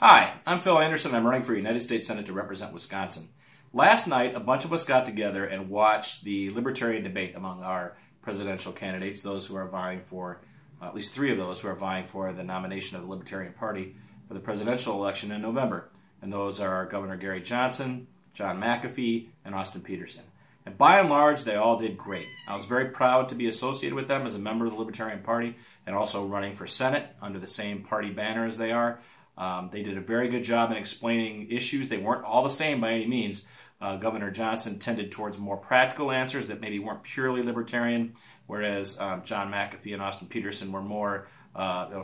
Hi, I'm Phil Anderson. I'm running for United States Senate to represent Wisconsin. Last night, a bunch of us got together and watched the libertarian debate among our presidential candidates, those who are vying for, at least three of those who are vying for the nomination of the Libertarian Party for the presidential election in November. And those are Governor Gary Johnson, John McAfee, and Austin Peterson. And by and large, they all did great. I was very proud to be associated with them as a member of the Libertarian Party and also running for Senate under the same party banner as they are. They did a very good job in explaining issues. They weren't all the same by any means. Governor Johnson tended towards more practical answers that maybe weren't purely libertarian, whereas John McAfee and Austin Peterson were more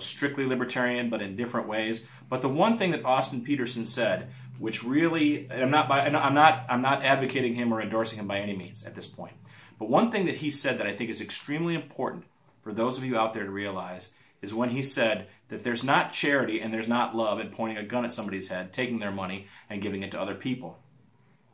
strictly libertarian, but in different ways. But the one thing that Austin Peterson said, which really, I'm not advocating him or endorsing him by any means at this point, but one thing that he said that I think is extremely important for those of you out there to realize is when he said that there's not charity and there's not love in pointing a gun at somebody's head, taking their money, and giving it to other people.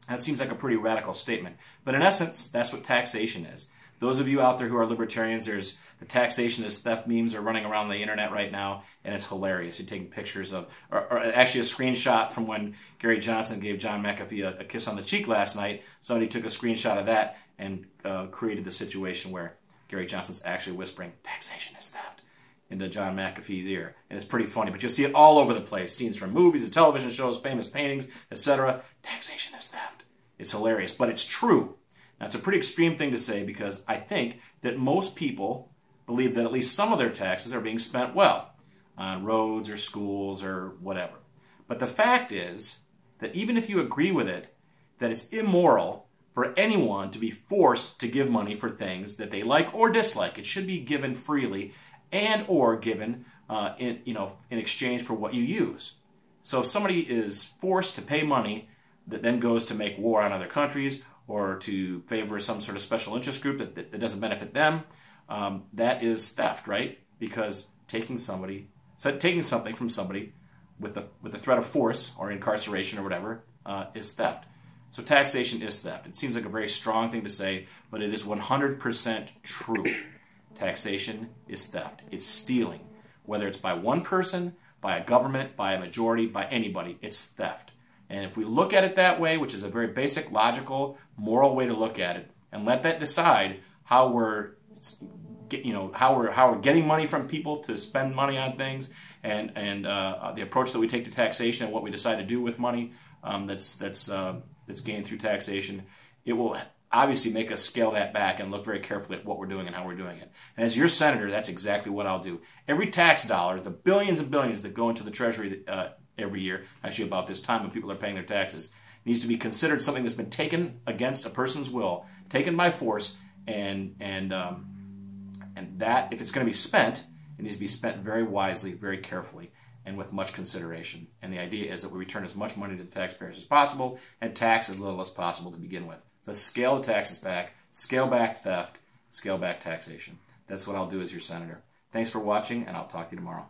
That seems like a pretty radical statement. But in essence, that's what taxation is. Those of you out there who are libertarians, there's the taxation is theft memes are running around the internet right now, and it's hilarious. You're taking pictures of, or actually a screenshot from when Gary Johnson gave John McAfee a kiss on the cheek last night. Somebody took a screenshot of that and created the situation where Gary Johnson's actually whispering, "Taxation is theft," into John McAfee's ear. And it's pretty funny, but you'll see it all over the place. Scenes from movies, television shows, famous paintings, etc. Taxation is theft. It's hilarious, but it's true. That's a pretty extreme thing to say because I think that most people believe that at least some of their taxes are being spent well on roads or schools or whatever. But the fact is that even if you agree with it, that it's immoral for anyone to be forced to give money for things that they like or dislike. It should be given freely and or given in exchange for what you use. So if somebody is forced to pay money that then goes to make war on other countries or to favor some sort of special interest group that doesn't benefit them, that is theft, right? Because taking something from somebody with the threat of force or incarceration or whatever is theft. So taxation is theft. It seems like a very strong thing to say, but it is 100% true. Taxation is theft. It's stealing. Whether it's by one person, by a government, by a majority, by anybody, it's theft. And if we look at it that way, which is a very basic, logical, moral way to look at it, and let that decide how we're getting money from people to spend money on things, and the approach that we take to taxation and what we decide to do with money that's gained through taxation, it will obviously make us scale that back and look very carefully at what we're doing and how we're doing it. And as your senator, that's exactly what I'll do. Every tax dollar, the billions and billions that go into the Treasury every year, actually about this time when people are paying their taxes, needs to be considered something that's been taken against a person's will, taken by force, and that if it's going to be spent, it needs to be spent very wisely, very carefully, and with much consideration. And the idea is that we return as much money to the taxpayers as possible and tax as little as possible to begin with. Let's scale the taxes back, scale back theft, scale back taxation. That's what I'll do as your senator. Thanks for watching, and I'll talk to you tomorrow.